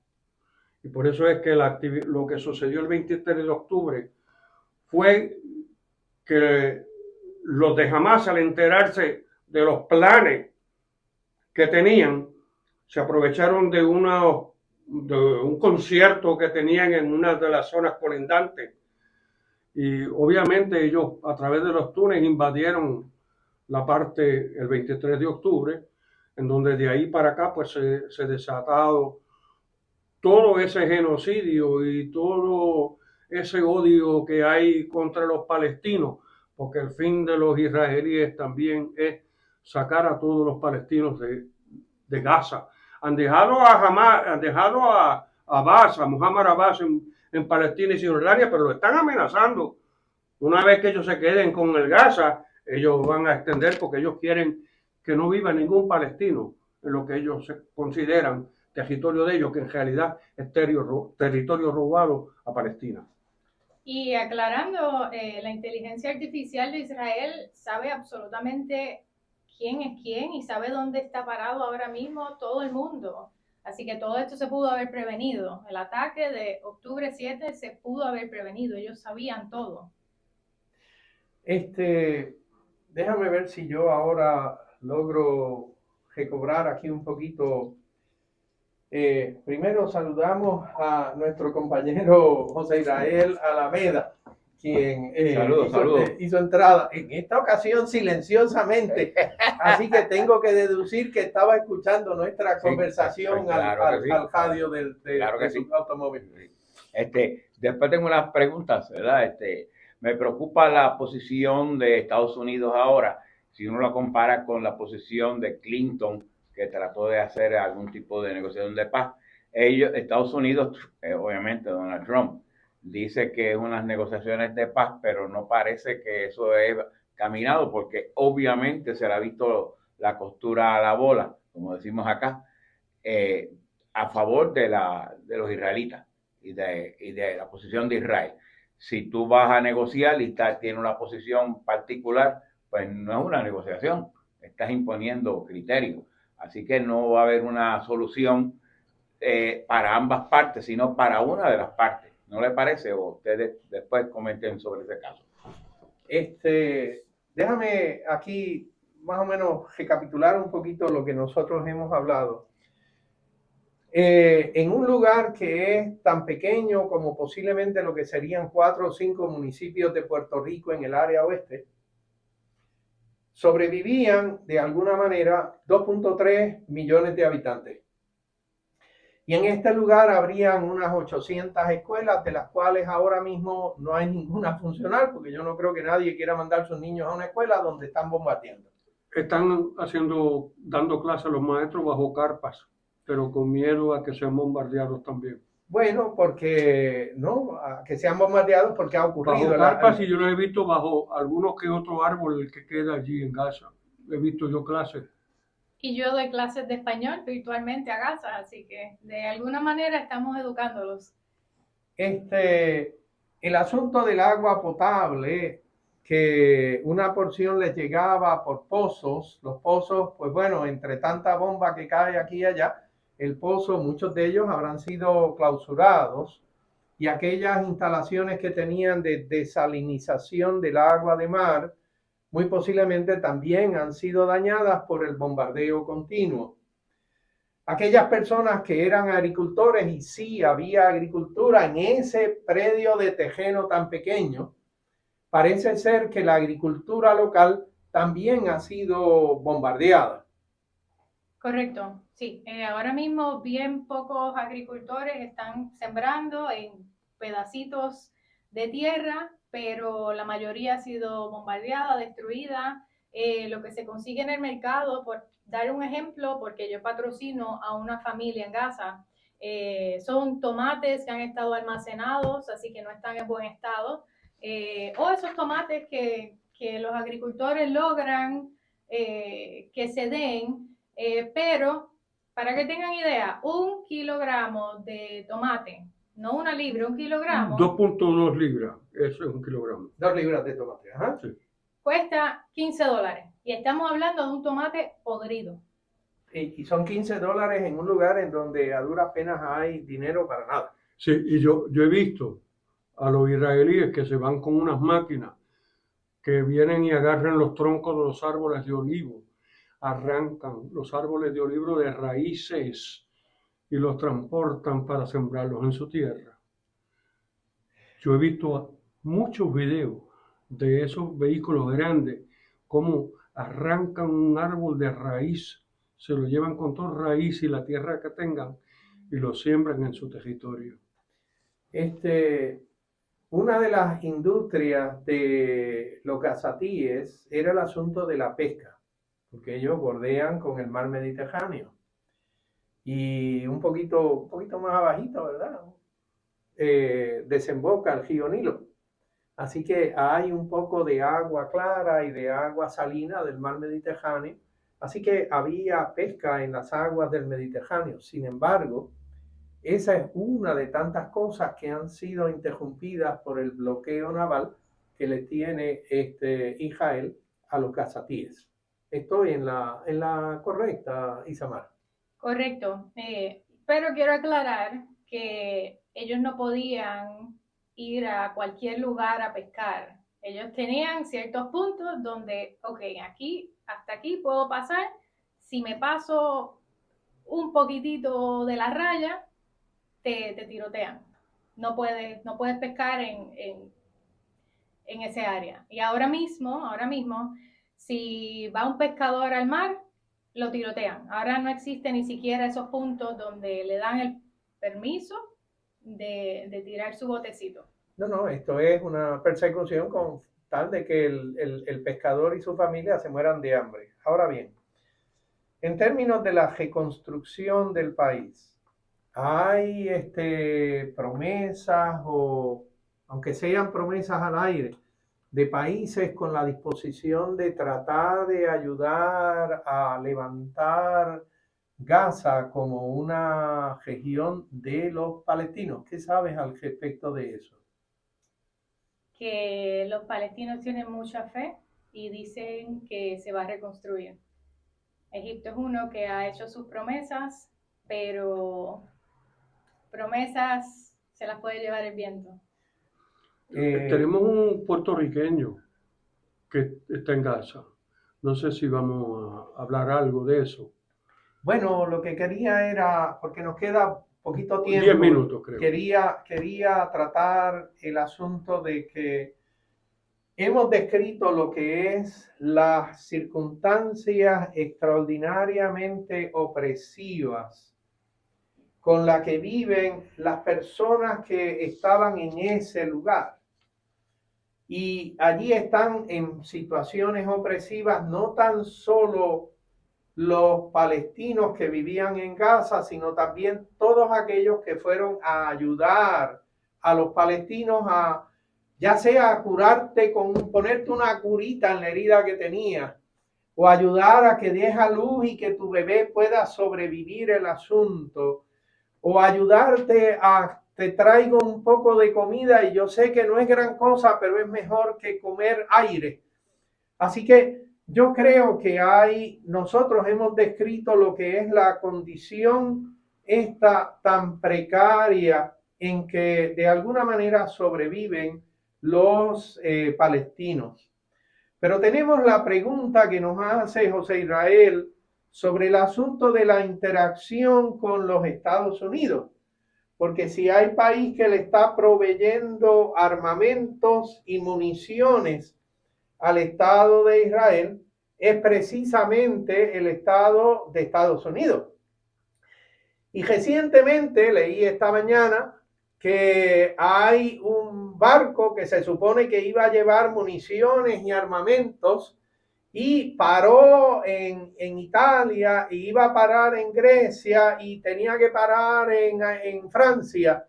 Y por eso es que lo que sucedió el 23 de octubre fue que los de Hamas, al enterarse de los planes que tenían, se aprovecharon de un concierto que tenían en una de las zonas colindantes. Y obviamente ellos a través de los túneles invadieron la parte el 23 de octubre, en donde de ahí para acá pues se desatado todo ese genocidio y todo ese odio que hay contra los palestinos, porque el fin de los israelíes también es sacar a todos los palestinos de Gaza. Han dejado a Hamas, han dejado a Abbas, a Muhammad Abbas en Palestina y Cisjordania, pero lo están amenazando. Una vez que ellos se queden con el Gaza, ellos van a extender porque ellos quieren que no viva ningún palestino en lo que ellos consideran territorio de ellos, que en realidad es territorio robado a Palestina. Y aclarando, la inteligencia artificial de Israel sabe absolutamente quién es quién y sabe dónde está parado ahora mismo todo el mundo. Así que todo esto se pudo haber prevenido. El ataque de octubre 7 se pudo haber prevenido. Ellos sabían todo. Déjame ver si yo ahora logro recobrar aquí un poquito. Primero saludamos a nuestro compañero José Israel Alameda, quien hizo entrada, en esta ocasión silenciosamente, así que tengo que deducir que estaba escuchando nuestra conversación al radio del automóvil. Después tengo unas preguntas, ¿verdad? Me preocupa la posición de Estados Unidos ahora, si uno la compara con la posición de Clinton, que trató de hacer algún tipo de negociación de paz. Estados Unidos, obviamente Donald Trump, dice que es unas negociaciones de paz, pero no parece que eso es caminado, porque obviamente se le ha visto la costura a la bola, como decimos acá, a favor de los israelitas y de la posición de Israel. Si tú vas a negociar y tiene una posición particular, pues no es una negociación, estás imponiendo criterios. Así que no va a haber una solución para ambas partes, sino para una de las partes. ¿No le parece? O ustedes después comenten sobre ese caso. Déjame aquí más o menos recapitular un poquito lo que nosotros hemos hablado. En un lugar que es tan pequeño como posiblemente lo que serían 4 o 5 municipios de Puerto Rico en el área oeste, sobrevivían de alguna manera 2.3 millones de habitantes. Y en este lugar habrían unas 800 escuelas, de las cuales ahora mismo no hay ninguna funcional, porque yo no creo que nadie quiera mandar a sus niños a una escuela donde están bombardeando. Están dando clases a los maestros bajo carpas, pero con miedo a que sean bombardeados también. Bueno, porque no, a que sean bombardeados porque ha ocurrido. Bajo carpas, y yo lo he visto bajo algunos que otros árboles que queda allí en Gaza. He visto yo clases Y yo doy clases de español virtualmente a Gaza, así que de alguna manera estamos educándolos. El asunto del agua potable, que una porción les llegaba por pozos, los pozos, pues bueno, entre tanta bomba que cae aquí y allá, el pozo, muchos de ellos habrán sido clausurados y aquellas instalaciones que tenían de desalinización del agua de mar, muy posiblemente también han sido dañadas por el bombardeo continuo. Aquellas personas que eran agricultores, y sí había agricultura en ese predio de terreno tan pequeño, parece ser que la agricultura local también ha sido bombardeada. Correcto, sí. Ahora mismo bien pocos agricultores están sembrando en pedacitos de tierra, pero la mayoría ha sido bombardeada, destruida. Lo que se consigue en el mercado, por dar un ejemplo, porque yo patrocino a una familia en Gaza, son tomates que han estado almacenados, así que no están en buen estado, o esos tomates que los agricultores logran que se den. Pero, para que tengan idea, 1 kilogramo de tomate, no una libra, 1 kilogramo, 2.2 libras, eso es 1 kilogramo. 2 libras de tomate, ajá. Sí. cuesta $15. Y estamos hablando de un tomate podrido. Y son $15 en un lugar en donde a duras penas hay dinero para nada. Sí, y yo he visto a los israelíes que se van con unas máquinas que vienen y agarran los troncos de los árboles de olivo, arrancan los árboles de olivo de raíces y los transportan para sembrarlos en su tierra. Yo he visto muchos videos de esos vehículos grandes, cómo arrancan un árbol de raíz, se lo llevan con toda raíz y la tierra que tengan y lo siembran en su territorio. Una de las industrias de los gazatíes era el asunto de la pesca, porque ellos bordean con el mar Mediterráneo. Y un poquito más abajito, ¿verdad? Desemboca el río Nilo. Así que hay un poco de agua clara y de agua salina del mar Mediterráneo. Así que había pesca en las aguas del Mediterráneo. Sin embargo, esa es una de tantas cosas que han sido interrumpidas por el bloqueo naval que le tiene Israel a los gazatíes. Estoy en la correcta, Isamar. Correcto. Pero quiero aclarar que ellos no podían ir a cualquier lugar a pescar. Ellos tenían ciertos puntos donde, ok, aquí, hasta aquí puedo pasar. Si me paso un poquitito de la raya, te tirotean. No puedes pescar en ese área. Y ahora mismo, si va un pescador al mar, lo tirotean. Ahora no existe ni siquiera esos puntos donde le dan el permiso de tirar su botecito. No, esto es una persecución con tal de que el pescador y su familia se mueran de hambre. Ahora bien, en términos de la reconstrucción del país, hay promesas, o aunque sean promesas al aire, de países con la disposición de tratar de ayudar a levantar Gaza como una región de los palestinos. ¿Qué sabes al respecto de eso? Que los palestinos tienen mucha fe y dicen que se va a reconstruir. Egipto es uno que ha hecho sus promesas, pero promesas se las puede llevar el viento. Tenemos un puertorriqueño que está en Gaza. No sé si vamos a hablar algo de eso. Bueno, lo que quería era, porque nos queda poquito tiempo. 10 minutos, creo. Quería tratar el asunto de que hemos descrito lo que es las circunstancias extraordinariamente opresivas con las que viven las personas que estaban en ese lugar. Y allí están en situaciones opresivas no tan solo los palestinos que vivían en Gaza, sino también todos aquellos que fueron a ayudar a los palestinos ya sea a curarte ponerte una curita en la herida que tenía, o ayudar a que deje a luz y que tu bebé pueda sobrevivir el asunto, o ayudarte a te traigo un poco de comida y yo sé que no es gran cosa, pero es mejor que comer aire. Así que yo creo que nosotros hemos descrito lo que es la condición esta tan precaria en que de alguna manera sobreviven los palestinos. Pero tenemos la pregunta que nos hace José Israel sobre el asunto de la interacción con los Estados Unidos. Porque si hay país que le está proveyendo armamentos y municiones al Estado de Israel, es precisamente el Estado de Estados Unidos. Y recientemente leí esta mañana que hay un barco que se supone que iba a llevar municiones y armamentos y paró en Italia y iba a parar en Grecia y tenía que parar en Francia.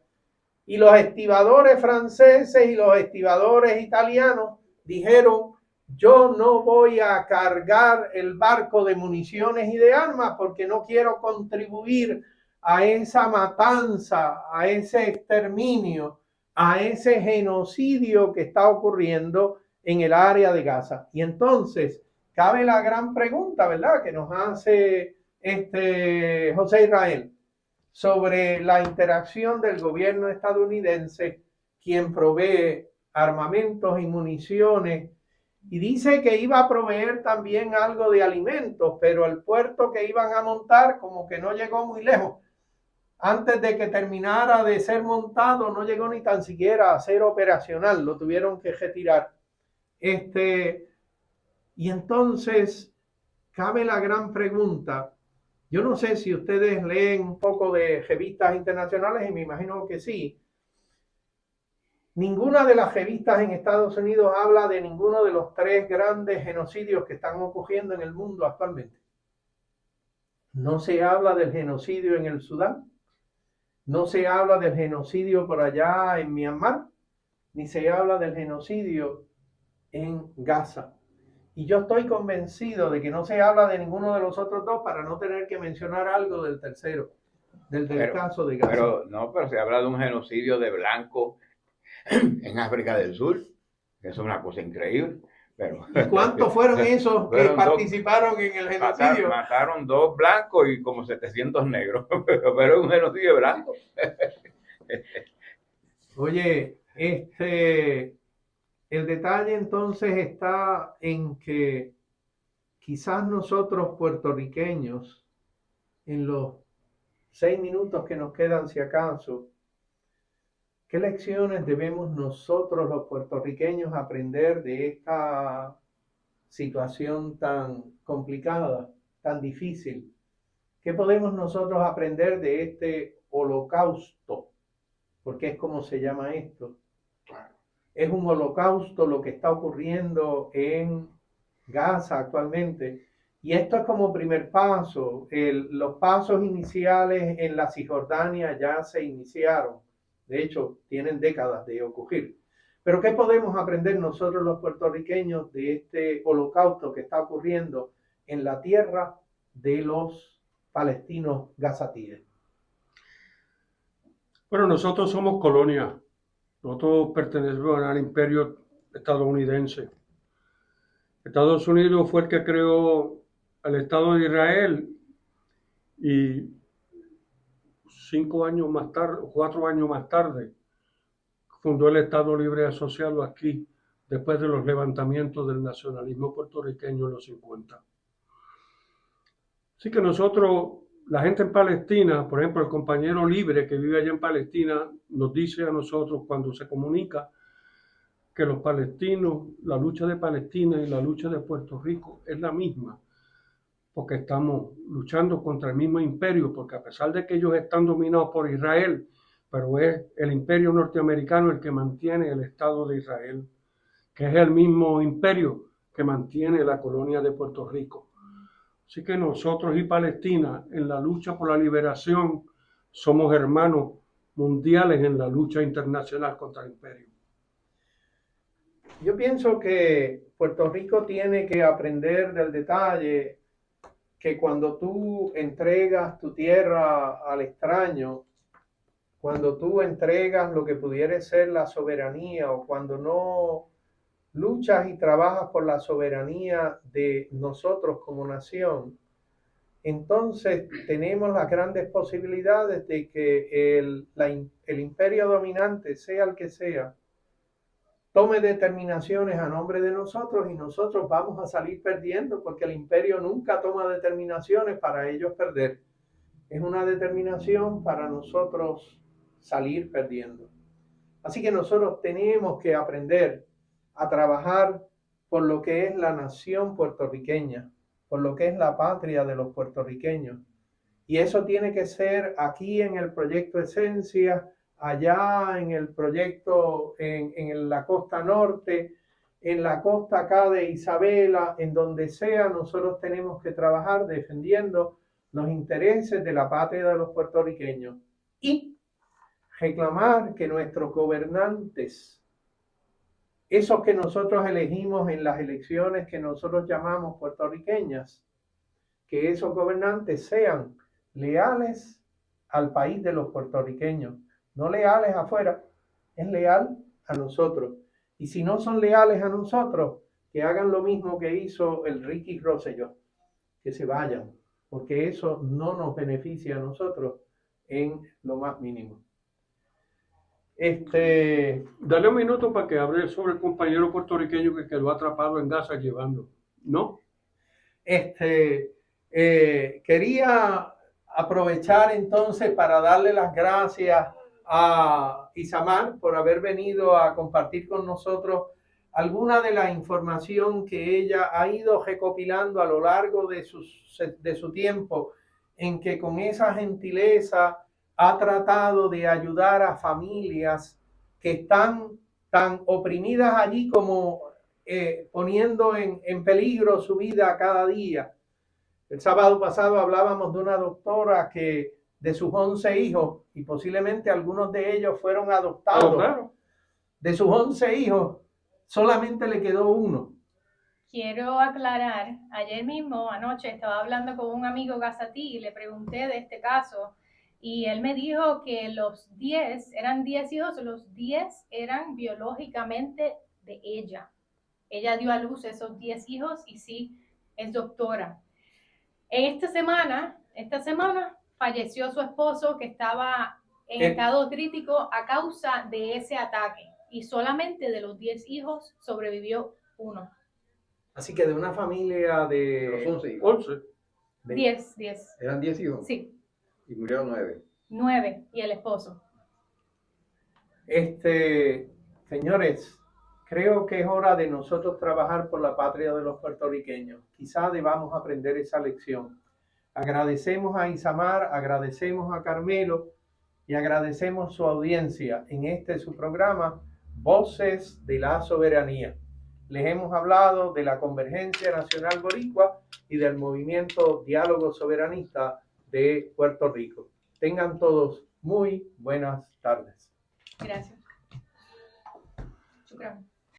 Y los estibadores franceses y los estibadores italianos dijeron, yo no voy a cargar el barco de municiones y de armas porque no quiero contribuir a esa matanza, a ese exterminio, a ese genocidio que está ocurriendo en el área de Gaza. Y entonces cabe la gran pregunta, ¿verdad?, que nos hace José Israel sobre la interacción del gobierno estadounidense, quien provee armamentos y municiones, y dice que iba a proveer también algo de alimentos, pero el puerto que iban a montar como que no llegó muy lejos. Antes de que terminara de ser montado, no llegó ni tan siquiera a ser operacional, lo tuvieron que retirar. Y entonces cabe la gran pregunta. Yo no sé si ustedes leen un poco de revistas internacionales, y me imagino que sí. Ninguna de las revistas en Estados Unidos habla de ninguno de los 3 grandes genocidios que están ocurriendo en el mundo actualmente. No se habla del genocidio en el Sudán, no se habla del genocidio por allá en Myanmar, ni se habla del genocidio en Gaza. Y yo estoy convencido de que no se habla de ninguno de los otros 2 para no tener que mencionar algo del tercero, del caso de Gaza. Pero se habla de un genocidio de blancos en África del Sur. Eso es una cosa increíble. Pero, ¿y cuántos fueron esos que participaron en el genocidio? Mataron 2 blancos y como 700 negros, pero es un genocidio de blancos. Oye, el detalle entonces está en que quizás nosotros puertorriqueños, en los 6 minutos que nos quedan si acaso, ¿qué lecciones debemos nosotros los puertorriqueños aprender de esta situación tan complicada, tan difícil? ¿Qué podemos nosotros aprender de este holocausto? Porque es como se llama esto. Es un holocausto lo que está ocurriendo en Gaza actualmente. Y esto es como primer paso. Los pasos iniciales en la Cisjordania ya se iniciaron. De hecho, tienen décadas de ocurrir. Pero ¿qué podemos aprender nosotros los puertorriqueños de este holocausto que está ocurriendo en la tierra de los palestinos gazatíes? Bueno, nosotros somos colonia. Nosotros pertenecemos al imperio estadounidense. Estados Unidos fue el que creó el Estado de Israel y 4 años más tarde, fundó el Estado Libre Asociado aquí, después de los levantamientos del nacionalismo puertorriqueño en los 50. Así que nosotros, la gente en Palestina, por ejemplo, el compañero Libre que vive allá en Palestina, nos dice a nosotros cuando se comunica que los palestinos, la lucha de Palestina y la lucha de Puerto Rico es la misma, porque estamos luchando contra el mismo imperio, porque a pesar de que ellos están dominados por Israel, pero es el imperio norteamericano el que mantiene el Estado de Israel, que es el mismo imperio que mantiene la colonia de Puerto Rico. Así que nosotros y Palestina en la lucha por la liberación somos hermanos mundiales en la lucha internacional contra el imperio. Yo pienso que Puerto Rico tiene que aprender del detalle que cuando tú entregas tu tierra al extraño, cuando tú entregas lo que pudiera ser la soberanía, o cuando no luchas y trabajas por la soberanía de nosotros como nación, entonces tenemos las grandes posibilidades de que el imperio dominante, sea el que sea, tome determinaciones a nombre de nosotros y nosotros vamos a salir perdiendo, porque el imperio nunca toma determinaciones para ellos perder. Es una determinación para nosotros salir perdiendo. Así que nosotros tenemos que aprender a trabajar por lo que es la nación puertorriqueña, por lo que es la patria de los puertorriqueños. Y eso tiene que ser aquí en el proyecto Esencia, allá en el proyecto en la costa norte, en la costa acá de Isabela, en donde sea, nosotros tenemos que trabajar defendiendo los intereses de la patria de los puertorriqueños y reclamar que nuestros gobernantes, esos que nosotros elegimos en las elecciones que nosotros llamamos puertorriqueñas, que esos gobernantes sean leales al país de los puertorriqueños, no leales afuera, es leal a nosotros. Y si no son leales a nosotros, que hagan lo mismo que hizo el Ricky Rosselló, que se vayan, porque eso no nos beneficia a nosotros en lo más mínimo. Dale un minuto para que hable sobre el compañero puertorriqueño que quedó atrapado en Gaza llevando, ¿no? Quería aprovechar entonces para darle las gracias a Isamar por haber venido a compartir con nosotros alguna de la información que ella ha ido recopilando a lo largo de su tiempo, en que con esa gentileza ha tratado de ayudar a familias que están tan oprimidas allí como poniendo en peligro su vida cada día. El sábado pasado hablábamos de una doctora que de sus 11 hijos, y posiblemente algunos de ellos fueron adoptados, Claro. de sus 11 hijos, solamente le quedó uno. Quiero aclarar, ayer mismo, anoche, estaba hablando con un amigo gazatí y le pregunté de este caso y él me dijo que los 10, eran 10 hijos, los 10 eran biológicamente de ella. Ella dio a luz esos 10 hijos y sí, es doctora. En esta semana falleció su esposo que estaba en estado crítico a causa de ese ataque y solamente de los 10 hijos sobrevivió uno. Así que de una familia De los de 11 hijos. 11. 10. ¿Eran 10 hijos? Sí, Y murieron 9. 9 y el esposo. Señores, creo que es hora de nosotros trabajar por la patria de los puertorriqueños. Quizá debamos aprender esa lección. Agradecemos a Isamar, agradecemos a Carmelo y agradecemos su audiencia en su programa Voces de la Soberanía. Les hemos hablado de la Convergencia Nacional Boricua y del movimiento Diálogo Soberanista de Puerto Rico. Tengan todos muy buenas tardes. Gracias. Shukran.